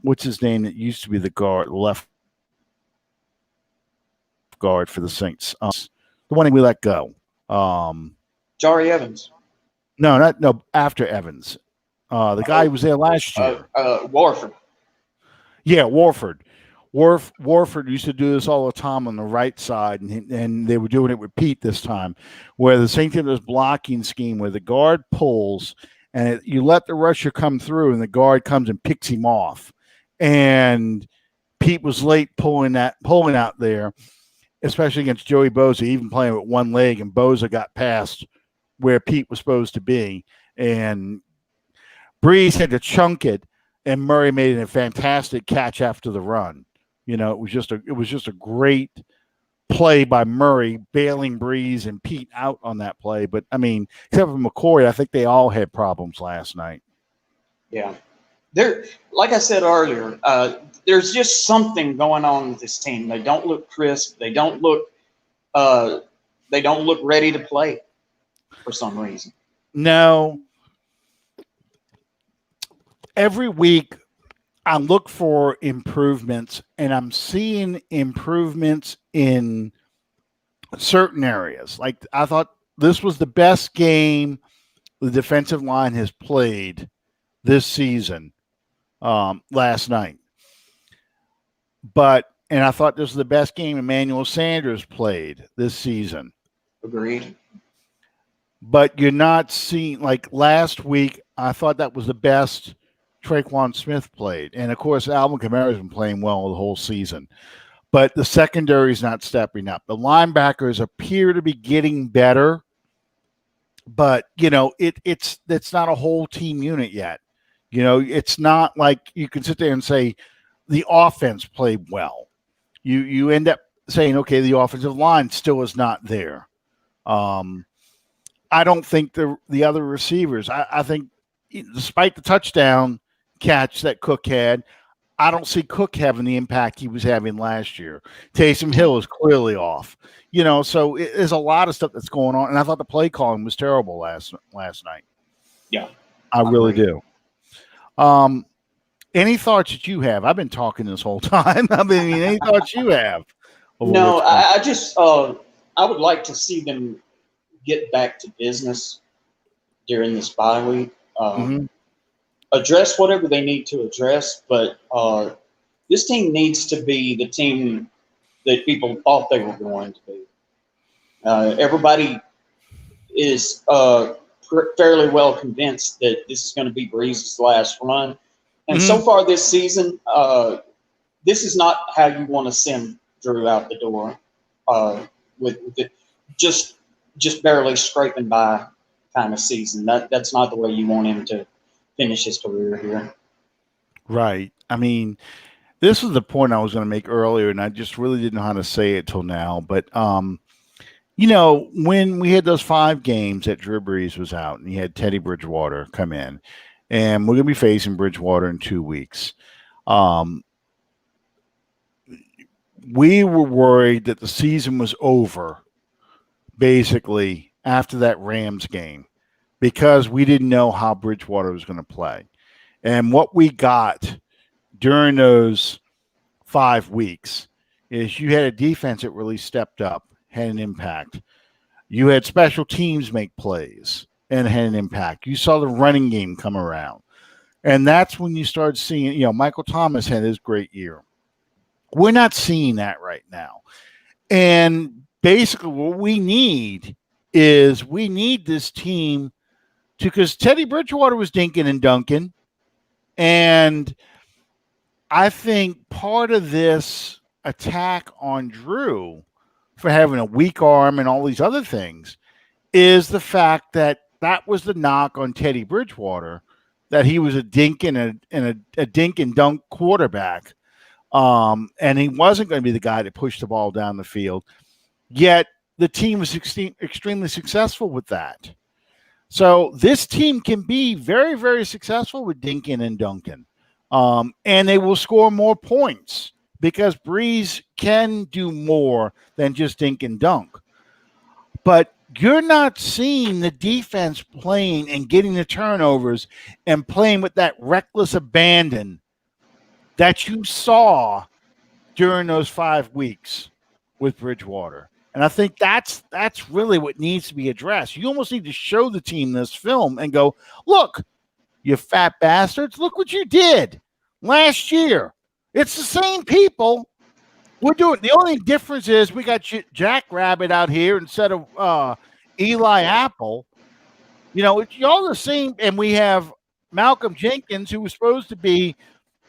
[SPEAKER 1] what's his name that used to be the left guard for the Saints, the one we let go.
[SPEAKER 2] Jari Evans.
[SPEAKER 1] No, after Evans, the guy who was there last year.
[SPEAKER 2] Warford.
[SPEAKER 1] Yeah, Warford. Warford used to do this all the time on the right side, and they were doing it with Pete this time, where the Saints did this blocking scheme where the guard pulls, and you let the rusher come through, and the guard comes and picks him off. And Pete was late pulling out there, especially against Joey Bosa, even playing with one leg, and Bosa got past where Pete was supposed to be, and Breeze had to chunk it, and Murray made a fantastic catch after the run. It was just a great play by Murray, bailing Breeze and Pete out on that play. But, I mean, except for McCoy, I think they all had problems last night.
[SPEAKER 2] Yeah. Like I said earlier, there's just something going on with this team. They don't look crisp. They don't look ready to play for some reason.
[SPEAKER 1] No. Every week I look for improvements, and I'm seeing improvements in certain areas. Like, I thought this was the best game the defensive line has played this season last night. And I thought this was the best game Emmanuel Sanders played this season.
[SPEAKER 2] Agreed.
[SPEAKER 1] But you're not seeing, like last week, I thought that was the best Traquan Smith played. And, of course, Alvin Kamara's been playing well the whole season. But the secondary is not stepping up. The linebackers appear to be getting better. But, it's not a whole team unit yet. It's not like you can sit there and say the offense played well. You end up saying, okay, the offensive line still is not there. I don't think the other receivers, I think despite the touchdown catch that Cook had, I don't see Cook having the impact he was having last year. Taysom Hill is clearly off. So there's a lot of stuff that's going on. And I thought the play calling was terrible last night.
[SPEAKER 2] Yeah.
[SPEAKER 1] I really do. Any thoughts that you have? I've been talking this whole time. I mean, any thoughts you have?
[SPEAKER 2] No, I just I would like to see them get back to business during this bye week. Address whatever they need to address, but this team needs to be the team that people thought they were going to be. Everybody is fairly well convinced that this is going to be Breeze's last run. And so far this season, this is not how you want to send Drew out the door with it just barely scraping by kind of season. That's not the way you want him to finish his career here.
[SPEAKER 1] Right. I mean, this was the point I was going to make earlier, and I just really didn't know how to say it till now. But, when we had those 5 games that Drew Brees was out and you had Teddy Bridgewater come in, and we're going to be facing Bridgewater in 2 weeks, we were worried that the season was over basically after that Rams game because we didn't know how Bridgewater was going to play. And what we got during those 5 weeks is you had a defense that really stepped up, had an impact. You had special teams make plays and had an impact. You saw the running game come around. And that's when you start seeing, Michael Thomas had his great year. We're not seeing that right now. And basically what we need is this team because Teddy Bridgewater was dinking and dunking. And I think part of this attack on Drew for having a weak arm and all these other things is the fact that was the knock on Teddy Bridgewater, that he was a dink and a dink and dunk quarterback. And he wasn't going to be the guy to push the ball down the field. Yet the team was extremely successful with that. So this team can be very, very successful with dinking and dunking. And they will score more points because Breeze can do more than just dink and dunk. But you're not seeing the defense playing and getting the turnovers and playing with that reckless abandon that you saw during those 5 weeks with Bridgewater. And I think that's really what needs to be addressed. You almost need to show the team this film and go, look, you fat bastards, look what you did last year. It's the same people. We're doing. The only difference is we got Jack Rabbit out here instead of Eli Apple. It's all the same. And we have Malcolm Jenkins, who was supposed to be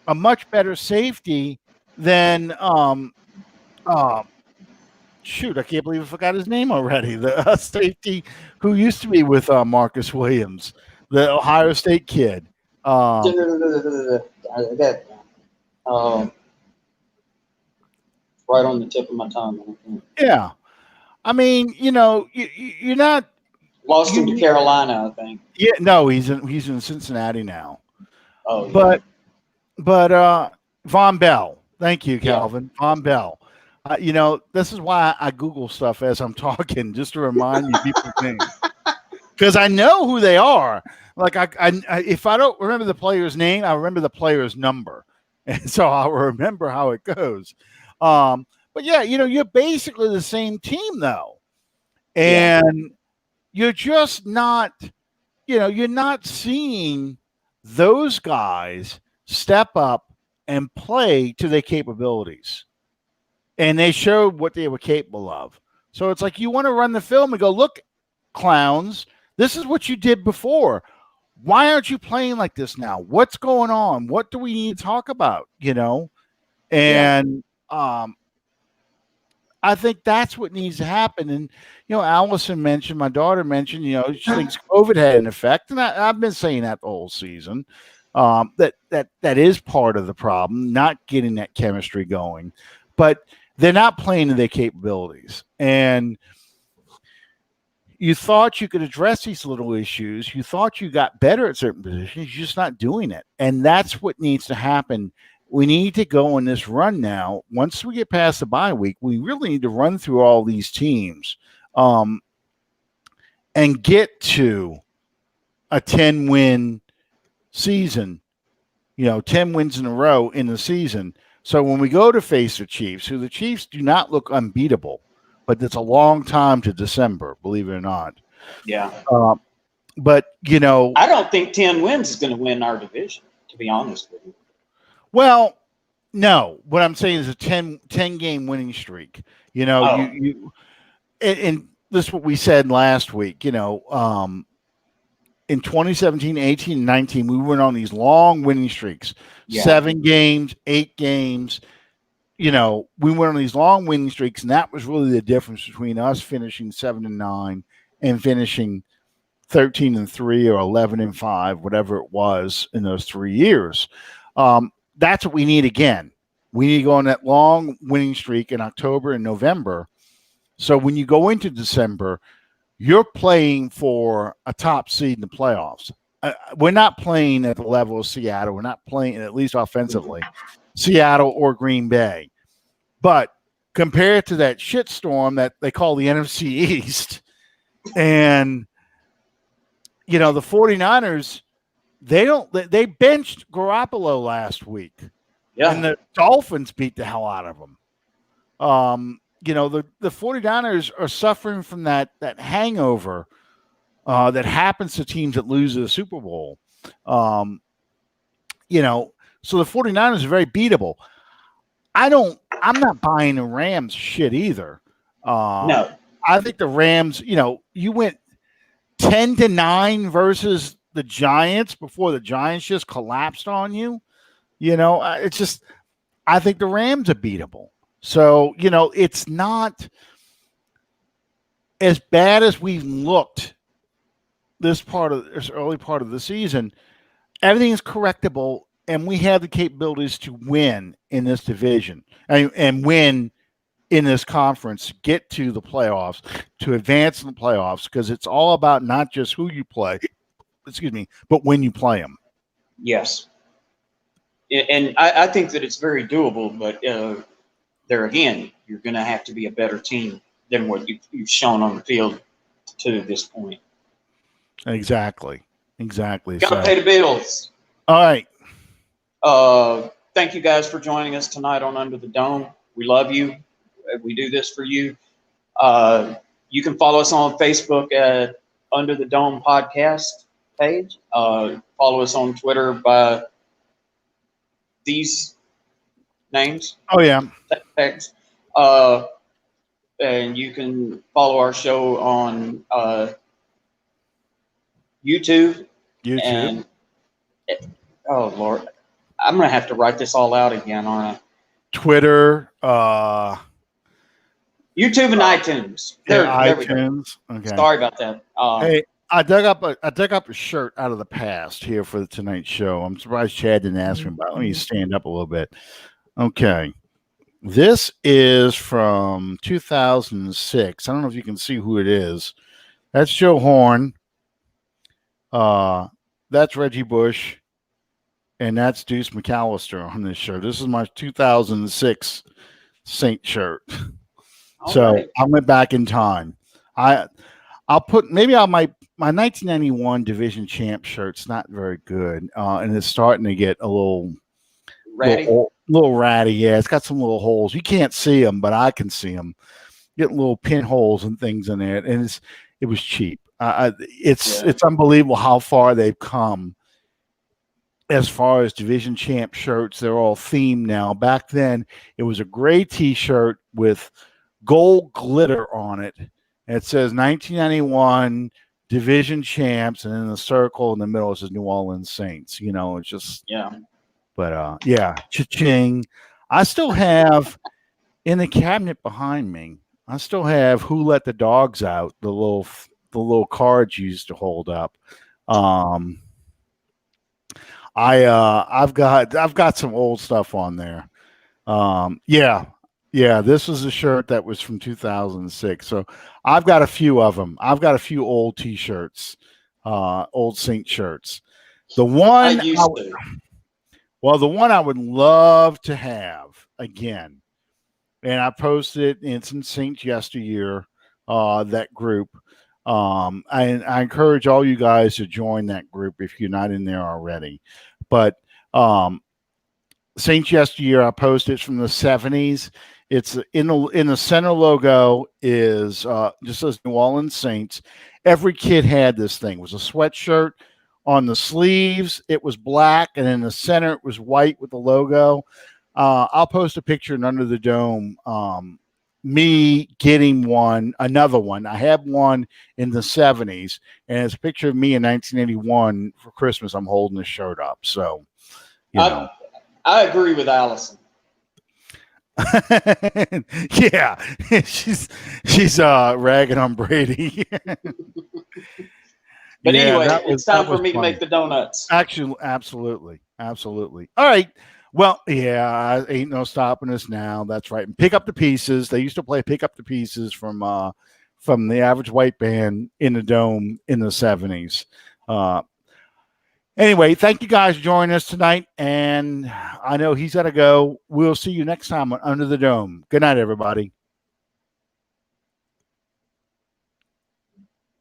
[SPEAKER 1] a much better safety than shoot, I can't believe I forgot his name already. The safety who used to be with Marcus Williams, the Ohio State kid.
[SPEAKER 2] right on the tip of my tongue.
[SPEAKER 1] Yeah. I mean, you're not.
[SPEAKER 2] Lost him to Carolina, I think.
[SPEAKER 1] Yeah, no, he's in Cincinnati now.
[SPEAKER 2] Oh, yeah.
[SPEAKER 1] But Von Bell. Thank you,
[SPEAKER 2] Yeah.
[SPEAKER 1] Calvin. Von Bell. This is why I Google stuff as I'm talking, just to remind you people's names, because I know who they are. Like I, if I don't remember the player's name, I remember the player's number, and so I'll remember how it goes. But yeah, you're basically the same team though, and you're just not. You're not seeing those guys step up and play to their capabilities. And they showed what they were capable of. So it's like you want to run the film and go, look, clowns, this is what you did before. Why aren't you playing like this now? What's going on? What do we need to talk about? And I think that's what needs to happen. And, Allison mentioned, my daughter mentioned, she thinks COVID had an effect. And I've been saying that the whole season. That is part of the problem, not getting that chemistry going. But they're not playing to their capabilities. And you thought you could address these little issues. You thought you got better at certain positions. You're just not doing it. And that's what needs to happen. We need to go on this run now. Once we get past the bye week, we really need to run through all these teams and get to a 10-win season, 10 wins in a row in the season. So when we go to face the Chiefs, who the Chiefs do not look unbeatable, but it's a long time to December, believe it or not.
[SPEAKER 2] Yeah.
[SPEAKER 1] But,
[SPEAKER 2] I don't think 10 wins is going to win our division, to be honest with you.
[SPEAKER 1] Well, no. What I'm saying is a 10-game winning streak. And this is what we said last week. In 2017, 18, and 19, we went on these long winning streaks. 7 games, 8 games. We went on these long winning streaks, and that was really the difference between us finishing 7-9 and finishing 13-3 or 11-5, whatever it was in those 3 years. That's what we need again. We need to go on that long winning streak in October and November. So when you go into December, you're playing for a top seed in the playoffs. We're not playing at the level of Seattle. We're not playing, at least offensively, Seattle or Green Bay. But compared to that shitstorm that they call the NFC East, and, the 49ers, they benched Garoppolo last week.
[SPEAKER 2] Yeah.
[SPEAKER 1] And the Dolphins beat the hell out of them. The 49ers are suffering from that hangover that happens to teams that lose the Super Bowl. So the 49ers are very beatable. I'm not buying the Rams shit either.
[SPEAKER 2] No.
[SPEAKER 1] I think the Rams, you went 10-9 versus the Giants before the Giants just collapsed on you. It's just, I think the Rams are beatable. So, it's not as bad as we've looked this early part of the season. Everything is correctable, and we have the capabilities to win in this division and win in this conference, get to the playoffs, to advance in the playoffs, because it's all about not just who you play, but when you play them.
[SPEAKER 2] Yes. And I think that it's very doable, but there again, you're going to have to be a better team than what you've shown on the field to this point.
[SPEAKER 1] Exactly.
[SPEAKER 2] Got to pay the bills.
[SPEAKER 1] All right.
[SPEAKER 2] Thank you guys for joining us tonight on Under the Dome. We love you. We do this for you. You can follow us on Facebook at Under the Dome Podcast page. Follow us on Twitter by these names.
[SPEAKER 1] Oh, yeah.
[SPEAKER 2] Thanks. And you can follow our show on YouTube. And, oh, Lord. I'm going to have to write this all out again, aren't I?
[SPEAKER 1] Twitter.
[SPEAKER 2] YouTube and iTunes. There
[SPEAKER 1] iTunes. Okay.
[SPEAKER 2] Sorry about that.
[SPEAKER 1] Hey, I dug up a shirt out of the past here for tonight's show. I'm surprised Chad didn't ask me about it. Let me stand up a little bit. Okay. This is from 2006. I don't know if you can see who it is. That's Joe Horn. That's Reggie Bush. And that's Deuce McAllister on this shirt. This is my 2006 Saint shirt. So
[SPEAKER 2] right.
[SPEAKER 1] I went back in time. I'll put maybe my 1991 division champ shirt's not very good, and it's starting to get a little
[SPEAKER 2] Ratty.
[SPEAKER 1] little ratty. Yeah, it's got some little holes. You can't see them, but I can see them. Getting little pinholes and things in there, and it was cheap. It's unbelievable how far they've come. As far as division champ shirts, they're all themed now. Back then, it was a gray T-shirt with gold glitter on it. And it says 1991 division champs, and in the circle in the middle it says New Orleans Saints. You know, it's just But cha-ching. I still have in the cabinet behind me. I still have Who Let the Dogs Out, the little cards you used to hold up. I've got some old stuff on there. This was a shirt that was from 2006. So I've got a few of them. I've got a few old T-shirts, old Saint shirts. The one the one I would love to have again, and I posted it. It's in Saint yesteryear, that group. I encourage all you guys to join that group if you're not in there already. But Saints yesteryear, I posted it's from the 70s. It's in the center logo is just says New Orleans Saints. Every kid had this thing. It was a sweatshirt. On the sleeves, it was black, and in the center, it was white with the logo. I'll post a picture in Under the Dome. Me getting another one. I had one in the 70s, and it's a picture of me in 1981 for Christmas. I'm holding this shirt up. So,
[SPEAKER 2] I agree with Allison.
[SPEAKER 1] Yeah, she's ragging on Brady.
[SPEAKER 2] But anyway, it's time for me to make the donuts.
[SPEAKER 1] Actually, absolutely. All right. Well, yeah, ain't no stopping us now. That's right. And Pick Up the Pieces. They used to play Pick Up the Pieces from the Average White Band in the Dome in the 70s. Anyway, thank you guys for joining us tonight. And I know he's got to go. We'll see you next time on Under the Dome. Good night, everybody.